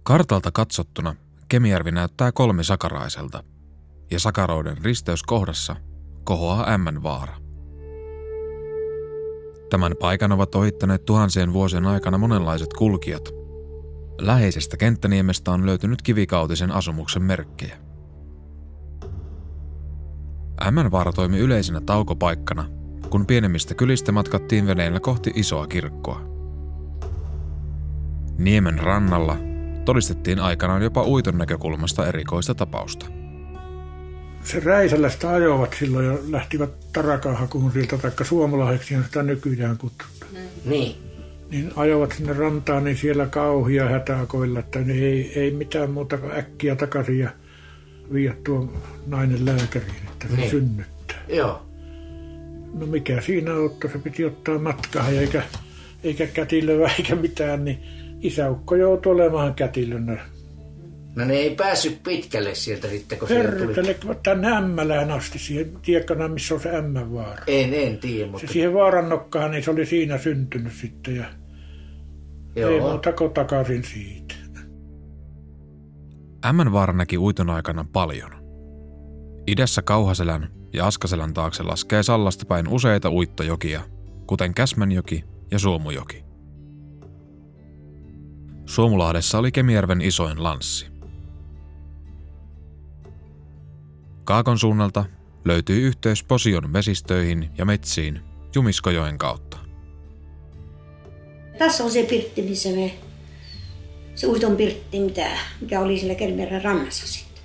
Kartalta katsottuna Kemijärvi näyttää kolmisakaraiselta ja sakaroiden risteyskohdassa kohoaa Ämmänvaara. Tämän paikan ovat ohittaneet tuhansien vuosien aikana monenlaiset kulkijat. Läheisestä Kenttäniemestä on löytynyt kivikautisen asumuksen merkkejä. Ämmänvaara toimi yleisenä taukopaikkana, kun pienemmistä kylistä matkattiin veneillä kohti isoa kirkkoa. Niemen rannalla todistettiin aikanaan jopa uiton näkökulmasta erikoista tapausta. Se Räisälästä ajoivat silloin ja lähtivät Tarakanhakuun sieltä, taikka Suomalahdeksi sitä nykyään kutsuttu. Niin ajoivat sinne rantaan, niin siellä kauhia hätäkoilla, että ne ei mitään muuta kuin äkkiä takaisin ja viedä tuon nainen lääkäriin, että se synnyttää. Joo. No mikä siinä on, että se piti ottaa matkaa eikä kätilöä eikä mitään, niin isäukko joutui olemaan kätilönä. No ne ei päässyt pitkälle sieltä sitten, kun siellä tuli. Perkele, tänne Ämmälään asti, siihen tiekana, missä on se Ämmänvaara. En tiedä, mutta... Se siihen vaarannokkaan, niin se oli siinä syntynyt sitten ja Joo. ei muuta kuin takaisin siitä. Ämmänvaara näki uiton aikana paljon. Idässä Kauhaselän ja Askaselän taakse laskee Sallasta päin useita uittojokia, kuten Käsmänjoki ja Suomujoki. Suomulahdessa oli Kemijärven isoin lanssi. Kaakon suunnalta löytyy yhteys Posion vesistöihin ja metsiin Jumiskojoen kautta. Tässä on se pirtti, missä se uiton pirtti, mikä oli siellä Kemijärven rannassa sitten.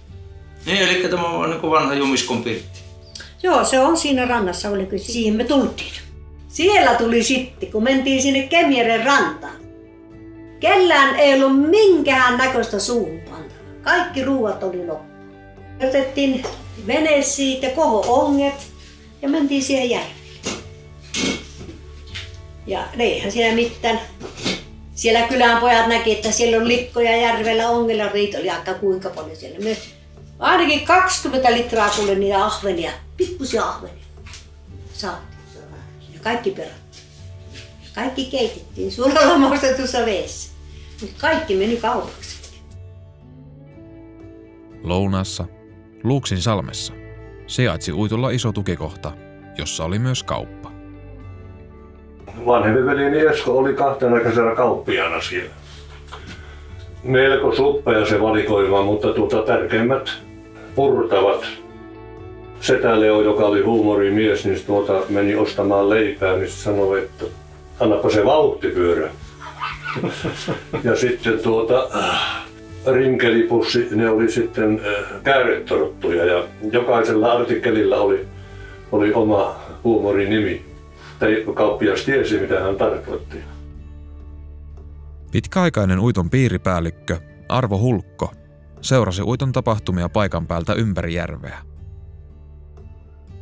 Niin, eli tämä on niin kuin vanha Jumiskon pirtti. Joo, se on siinä rannassa, oli kyllä. Siihen me tultiin. Siellä tuli sitten, kun mentiin sinne Kemijärven rantaan. Kellään ei ollut minkään näköistä suuhunpantavaa. Kaikki ruuat oli loppu. Otettiin vene siitä, koho-onget ja mentiin siihen järvelle. Ja eihän siellä mitään. Siellä kylän pojat näki, että siellä on likkoja järvellä, ongella riitä oli aika kuinka paljon siellä. Me ainakin 20 litraa kuule niitä ahvenia, pikkusia ahvenia saatiin. Ja kaikki perattiin. Kaikki keitettiin suoralla maustetussa vedessä. Mutta kaikki meni kaupaksi. Lounaassa, Luuksin salmessa, sijaitsi uitolla iso tukikohta, jossa oli myös kauppa. Vanhempi veljeni Esko oli 2 aikaisena kauppiaana siellä. Melko suppea se valikoima, mutta tärkeimmät purtavat. Setä Leo, joka oli huumorimies, niin meni ostamaan leipää, niin sanoi, että annapa se vauhtipyörä. Ja sitten rinkelipussi, ne oli sitten kääretorttuja ja jokaisella artikkelilla oli oma huumorinimi. Tai kauppias tiesi, mitä hän tarkoitti. Pitkäaikainen uiton piiripäällikkö Arvo Hulkko seurasi uiton tapahtumia paikan päältä ympäri järveä.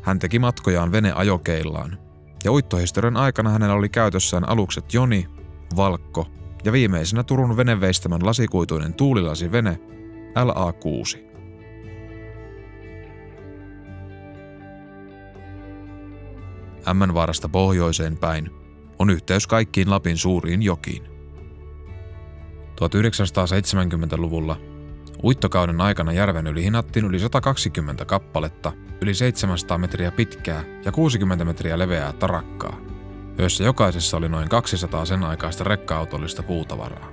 Hän teki matkojaan veneajokeillaan ja uittohistorian aikana hänellä oli käytössään alukset Joni, Valkko ja viimeisenä Turun veneveistämän lasikuituinen tuulilasivene LA6. Ämmänvaarasta pohjoiseen päin on yhteys kaikkiin Lapin suuriin jokiin. 1970-luvulla uittokauden aikana järven yli hinattiin yli 120 kappaletta, yli 700 metriä pitkää ja 60 metriä leveää tarakkaa, joissa jokaisessa oli noin 200 sen aikaista rekka-autollista puutavaraa.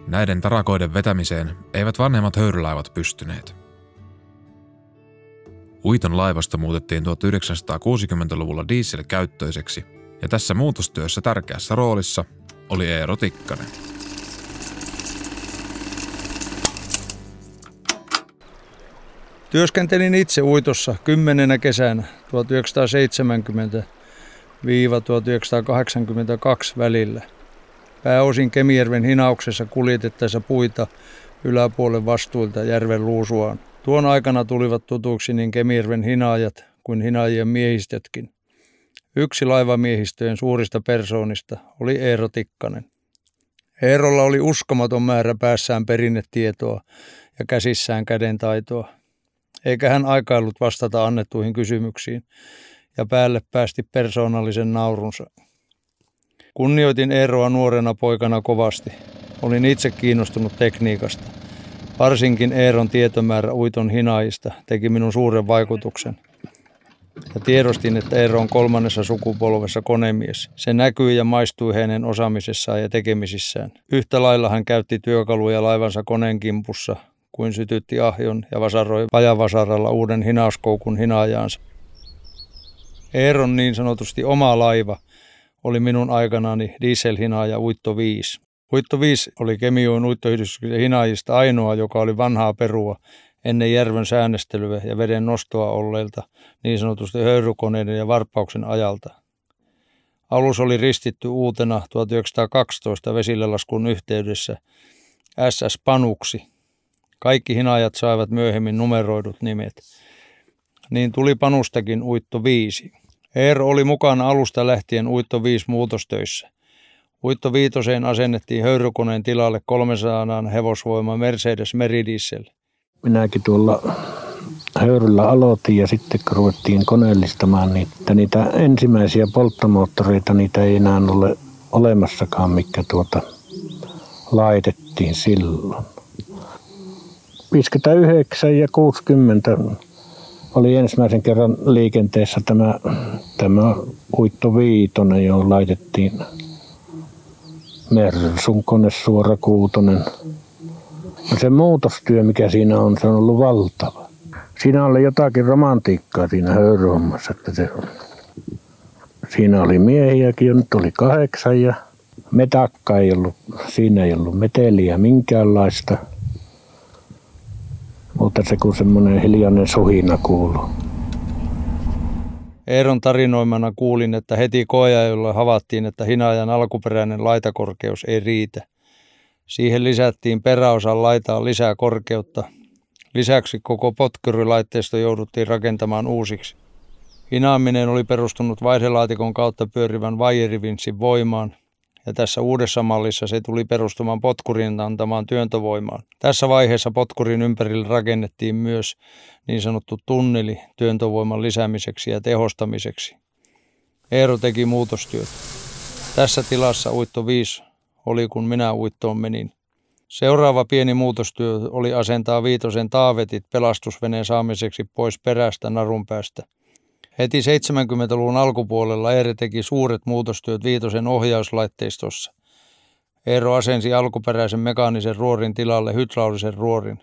Näiden tarakoiden vetämiseen eivät vanhemmat höyrylaivat pystyneet. Uiton laivasto muutettiin 1960-luvulla dieselkäyttöiseksi ja tässä muutostyössä tärkeässä roolissa oli Eero Tikkanen. Työskentelin itse uitossa 10 kesänä 1970–1982 välillä. Pääosin Kemijärven hinauksessa kuljetettaessa puita yläpuolen vastuilta järven luusuaan. Tuon aikana tulivat tutuksi niin Kemijärven hinaajat kuin hinaajien miehistötkin. Yksi laivamiehistöjen suurista persoonista oli Eero Tikkanen. Eerolla oli uskomaton määrä päässään perinnetietoa ja käsissään kädentaitoa. Eikä hän aikaillut vastata annettuihin kysymyksiin ja päälle päästi persoonallisen naurunsa. Kunnioitin Eeroa nuorena poikana kovasti. Olin itse kiinnostunut tekniikasta. Varsinkin Eeron tietomäärä uiton hinaajista teki minun suuren vaikutuksen. Ja tiedostin, että Eero on 3. sukupolvessa konemies. Se näkyi ja maistui hänen osaamisessaan ja tekemisissään. Yhtä lailla hän käytti työkaluja laivansa koneen kimpussa, kuin sytytti ahjon ja vasaroi vajavasaralla uuden hinauskoukun hinaajaansa. Eeron niin sanotusti oma laiva oli minun aikanani dieselhinaaja Uitto 5. Uitto 5 oli Kemijoen uittoyhdistyksen hinaajista ainoa, joka oli vanhaa perua ennen järven säännöstelyä ja veden nostoa olleilta niin sanotusti höyrykoneiden ja varppauksen ajalta. Alus oli ristitty uutena 1912 vesillelaskun yhteydessä SS Panuksi. Kaikki hinaajat saivat myöhemmin numeroidut nimet. Niin tuli Panustakin Uitto 5. Eero oli mukana alusta lähtien Uitto 5 muutostöissä. Uitto 5:een asennettiin höyrykoneen tilalle 300 hevosvoima Mercedes Meridiesel. Minäkin tuolla höyryllä aloitin ja sitten kun ruvettiin koneellistamaan niitä ensimmäisiä polttomoottoreita, niitä ei enää ole olemassakaan, mikä laitettiin silloin. 59 ja 60 oli ensimmäisen kerran liikenteessä tämä Uitto 5, johon laitettiin Mersun konesuora 6. Se muutostyö, mikä siinä on, se on ollut valtava. Siinä oli jotakin romantiikkaa siinä höyryhommassa. Siinä oli miehiäkin, jo nyt oli 8 ja metakka ei ollut, siinä ei ollut meteliä minkäänlaista. Mutta se kun semmoinen hiljainen suhina kuului. Eeron tarinoimana kuulin, että heti koeajolla havaittiin, että hinaajan alkuperäinen laitakorkeus ei riitä. Siihen lisättiin peräosan laitaan lisää korkeutta. Lisäksi koko potkurilaitteisto jouduttiin rakentamaan uusiksi. Hinaaminen oli perustunut vaihdelaatikon kautta pyörivän vaijerivinssin voimaan, ja tässä uudessa mallissa se tuli perustumaan potkurin antamaan työntövoimaan. Tässä vaiheessa potkurin ympärille rakennettiin myös niin sanottu tunneli työntövoiman lisäämiseksi ja tehostamiseksi. Eero teki muutostyöt. Tässä tilassa Uitto 5 oli, kun minä Uittoon menin. Seuraava pieni muutostyö oli asentaa 5 taavetit pelastusveneen saamiseksi pois perästä narun päästä. Heti 70-luvun alkupuolella Eero teki suuret muutostyöt 5 ohjauslaitteistossa. Eero asensi alkuperäisen mekaanisen ruorin tilalle hydraulisen ruorin.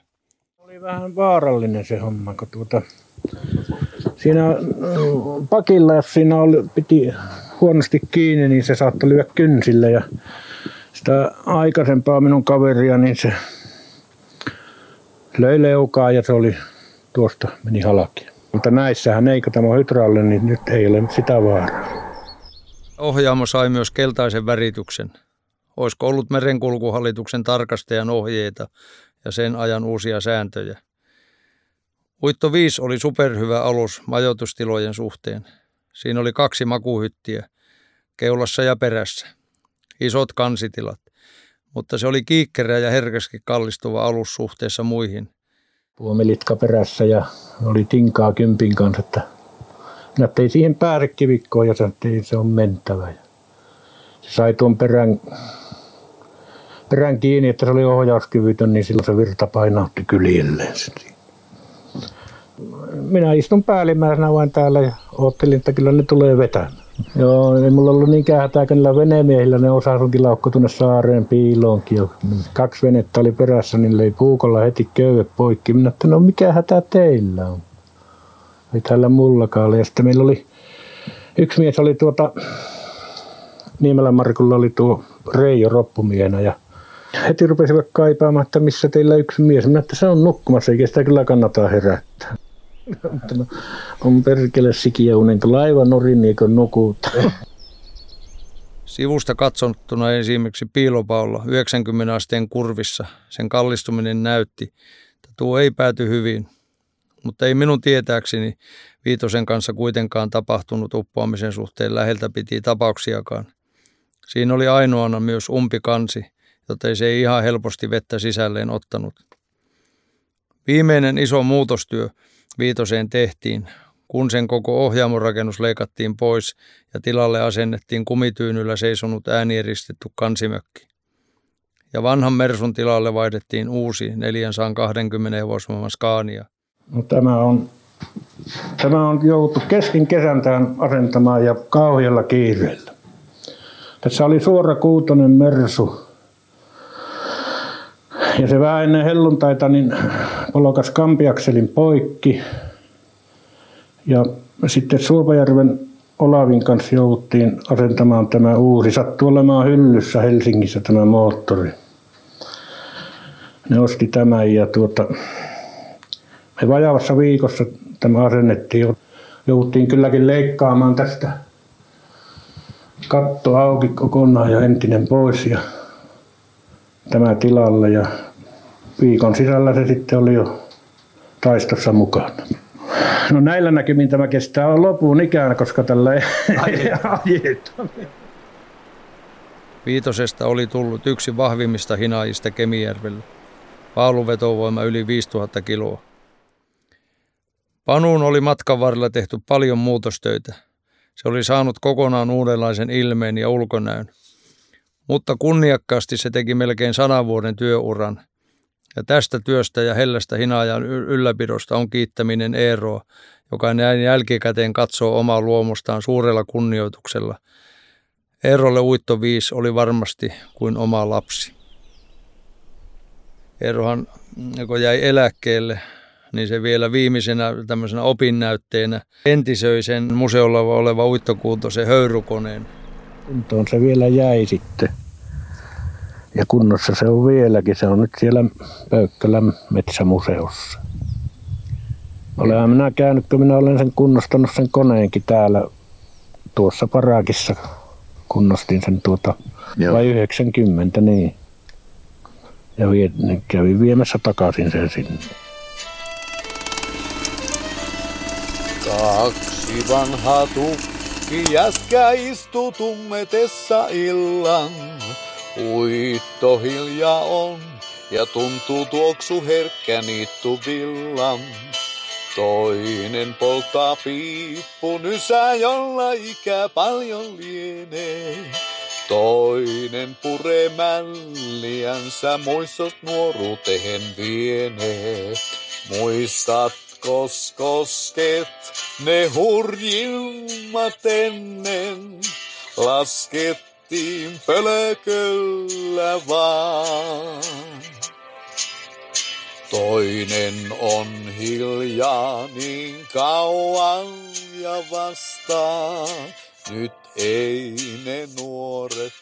Oli vähän vaarallinen se homma, kun siinä pakilla, jos siinä piti huonosti kiinni, niin se saattoi lyödä kynsille. Ja sitä aikaisempaa minun kaveria, niin se löi leukaa ja se oli tuosta meni halki. Mutta näissähän ei, kun tämä on hydraulinen, niin nyt ei ole sitä vaaraa. Ohjaamo sai myös keltaisen värityksen. Olisiko ollut merenkulkuhallituksen tarkastajan ohjeita ja sen ajan uusia sääntöjä. Uitto 5 oli superhyvä alus majoitustilojen suhteen. Siinä oli 2 makuhyttiä, keulassa ja perässä. Isot kansitilat, mutta se oli kiikkerä ja herkästi kallistuva alus suhteessa muihin. Puomilitka perässä ja oli tinkaa kympin kanssa, että ei siihen pääse kivikkoon ja se on mentävä. Se sai tuon perän kiinni, että se oli ohjauskyvytön, niin silloin se virta painautti kyljelleen. Minä istun päällimmäisenä vain täällä ja oottelin, että kyllä ne tulee vetämään. Joo, ei mulla ollut niinkään hätää, kun niillä venemiehillä ne osasunkin laukko tuonne saareen piiloonkin. 2 venettä oli perässä, niin löi puukolla heti köydet poikki. Minä että no mikä hätä teillä on? Ei täällä mullakaan ole. Ja sitten meillä oli, yksi mies oli Niemelän Markulla oli tuo Reijo roppumiehenä ja heti rupesivat kaipaamaan, että missä teillä yksi mies. Minä että se on nukkumassa, eikä sitä kyllä kannata herättää. On perkele sikiä unen, kun laiva norin niin kuin nukut. Sivusta katsottuna esimerkiksi piilopaulla 90 asteen kurvissa sen kallistuminen näytti, että tuo ei pääty hyvin. Mutta ei minun tietääkseni 5 kanssa kuitenkaan tapahtunut uppoamisen suhteen läheltä piti tapauksiakaan. Siinä oli ainoana myös umpikansi, joten se ei ihan helposti vettä sisälleen ottanut. Viimeinen iso muutostyö 5 tehtiin, kun sen koko ohjaamorakennus leikattiin pois ja tilalle asennettiin kumityynyllä seisonut äänieristetty kansimökki. Ja vanhan Mersun tilalle vaihdettiin uusi 420 hevosvoiman Scania. No, tämä on joutu kesken kesän tähän asentamaan ja kauhealla kiireellä. Tässä oli suorakuutoinen Mersu. Ja se vähän ennen helluntaita niin polkas kampiakselin poikki. Ja sitten Suopajärven Olavin kanssa jouduttiin asentamaan tämä uusi. Sattui olemaan hyllyssä Helsingissä tämä moottori. Ne osti tämän ja me vajaavassa viikossa tämä asennettiin. Jouduttiin kylläkin leikkaamaan tästä katto auki kokonaan ja entinen pois ja tämä tilalle. Ja viikon sisällä se sitten oli jo taistossa mukana. No näillä näkymin tämä kestää lopun ikään, koska tällä ei ajeta. Viitosesta oli tullut yksi vahvimmista hinaajista Kemijärvellä. Paaluvetovoima yli 5000 kiloa. Panuun oli matkan varrella tehty paljon muutostöitä. Se oli saanut kokonaan uudenlaisen ilmeen ja ulkonäön. Mutta kunniakkaasti se teki melkein 100 vuoden työuran. Ja tästä työstä ja hellästä hinaajan ylläpidosta on kiittäminen Eeroa, joka näin jälkikäteen katsoo omaa luomustaan suurella kunnioituksella. Eerolle Uitto 5 oli varmasti kuin oma lapsi. Eerohan, kun jäi eläkkeelle, niin se vielä viimeisenä tämmöisenä opinnäytteenä entisöi sen museolla oleva Uittokuutosen höyrykoneen. Kuntoon se vielä jäi sitten. Ja kunnossa se on vieläkin. Se on nyt siellä Pöykkälän metsämuseossa. Olen minä käynyt, kun minä olen sen kunnostanut sen koneenkin täällä tuossa Parakissa. Kunnostin sen vai 90, niin. Ja kävin viemässä takaisin sen sinne. Kaksi vanhaa tukkijätkää istuu tummetessa illan. Uitto hiljaa on ja tuntuu tuoksu herkkä niittuvillan. Toinen polttaa piippunysää, jolla ikää paljon lienee. Toinen puree mälliänsä, muistot nuoruuteen vienee. Muistatko kosket ne hurjimmat ennen? Laskettiin pölköllä vaan. Toinen on hiljaa niin kauan ja vastaa. Nyt ei ne nuoret